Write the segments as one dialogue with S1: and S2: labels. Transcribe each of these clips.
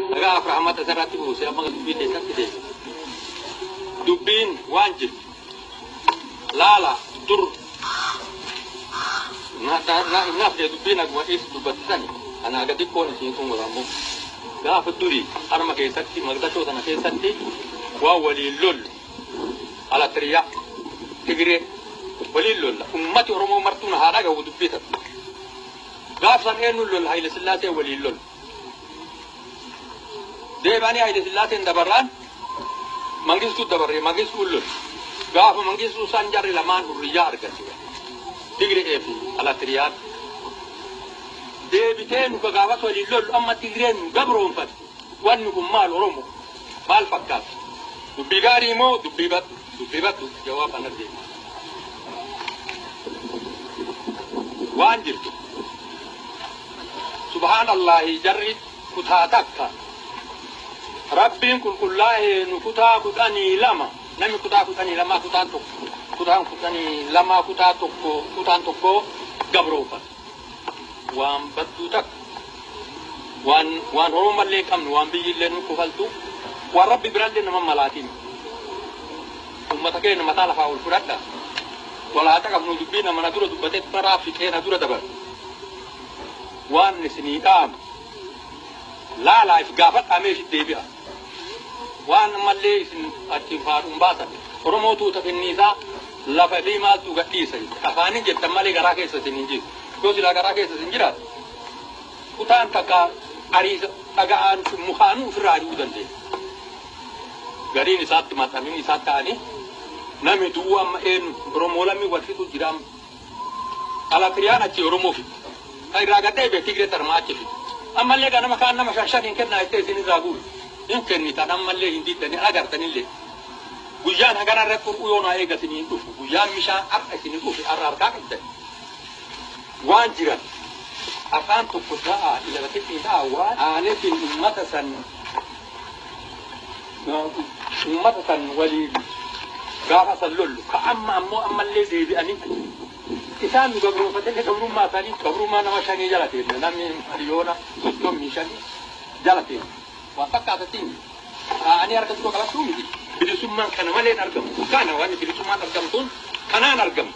S1: Aga Rahmat Sarati bu saya dubin desa tidak. Dubin wajib. Lala tur. Nggak dia dubin aku is dubatan. Anak ada di kona sini tunggu kamu. Gak peduli. Karena makai sakti magda tu tanah sakti. Wa walilul. Ala teriak. Tigre. Walilul. Umat orang martuna haraga wudubitat. Gak sanenul lul haile selate walilul. Dia bani haile selate dabaran. Manggis tu dabarre manggis ulul. Gak manggis tu sanjari laman uriyar kasih. Tigre efi ala teriak. Debitain ko gawa to lilol amma tigren gabro fat wannu ko mal oromo mal fakkat du bigari mo du bibat jawab anade wanjir subhanallah jarri kutatakka rabbin kullahi nukuta kutani lama nami kuta kutani lama kutato kutan kutani lama kutato kutanto ko gabro fat wan batutak wan homo malle kam wan bi len ko faltu wa rabbi biralde nama malatin ummata ke nama tala faul furadda wala ta kam no dubina mana dura dubate para fikena dura dabar wan nisni kam la ifgafat amesh debia wan malle sin atifar umbata oromo tu tafinisa la fadima tu gatisa afani jetta male garake sa sininji ko sila garake sa sinjira utan taka ari agaan mukhanu firari udande gari ni sat mata ni sat ani nami duwa ma en romola mi watitu jiram ala kriyana ci romo fi ay ragate be tigre tar ma ci fi amalle kana makan na mashashakin kenna ite sini zagul yumkin ni tanam malle hindi tani agar tani le gujan agara rekko uyona e gatini ndufu gujan misha arta sini ko fi arar ka kete wanjiran akan tukutaa ila bakiti dawa anatin ummatan wali gafa sallul ka amma allazi bi ani kisan gabru fatake gabru ma tani gabru ma na mashani jalate nami aliyona to mishani jalate wa fakatatin ani arkat ko kala sumi bi summan kana male nargam kana wani bi summan nargam tun kana nargam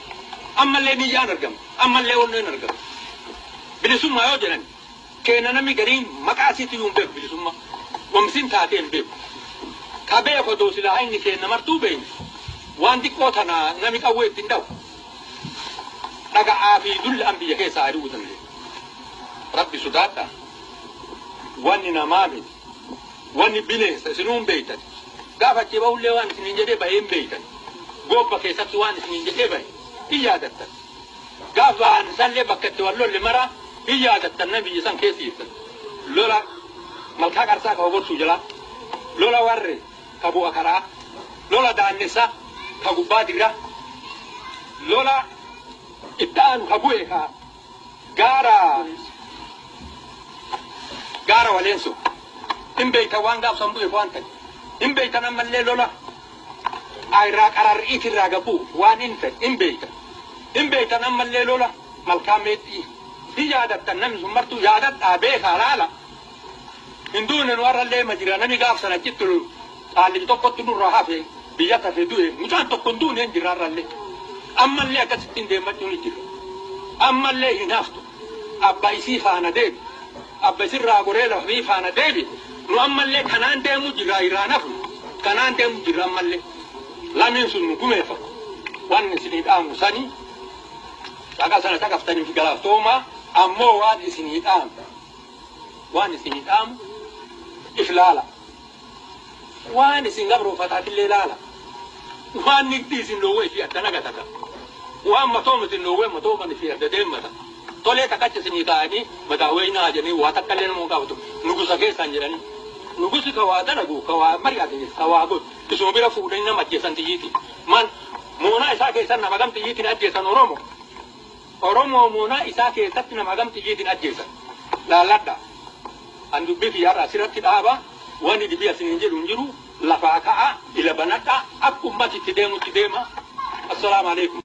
S1: amma le ni ya nargam amma le wonne nargam bilisumma yo jalan kena nami garin makasiti yumbe bilisumma wamsin taaten be kabe ko do sila hayni kena martube wandi ko tana nami kawe tindaw daga afi dul anbiya ke saaru utan rabbi sudata wani namami wani bile sinum beitat gafa ke bawle wan sinin jede bayem beitat gobba ke sattu wan sinin jede bay iyadatta gafa an salle bakkat wallo limara iyada النبي يسان كيسيت لولا ملكا قرصا كوبر سوجلا لولا ور كبو اكرا لولا دانسا كبو بادرا لولا ابدان كبو اكا غارا ولينسو ان بيتا وانغا سمبو يفوانت ان بيتا نمل لولا ايرا قرار ايترا غبو وان انت ان بيتا نمل لولا ملكا ميتي iyadatta nami sumartu yadat abe khalala indun wara le majira nami gaf sana kitul ali tokkottu nurra hafe biyata fe due mutan tokkondun en jiraralle amma le akasitin de matuni tir amma le hinaftu abba isi fana de abba sirra gorela fi fana de no amma le kanan de mujira irana fu kanan de mujira malle lamin sunu kumefa wan sini amu sani daga sana takaftani fi gala toma ammo wani sinitam iflala wani singabro fatati lelala wani disin lowe fi atanaga taka wa matomo tin lowe matomo ni fi ademata tole takache sinitani madawaina jeni wa takalen mo gawto nugusa ke sanjirani nugusi kawada nagu kawa mariade kawago isumira fu dina majje santiyiti man mona isa ke sanna magam tiyiti ajje san oromo mona isa ke tatna magam tijidin ajjesa la ladda andu be fi yara sirati daba wani dibiya sininjiru njiru la faaka ila banata akum mati tidema assalamu alaikum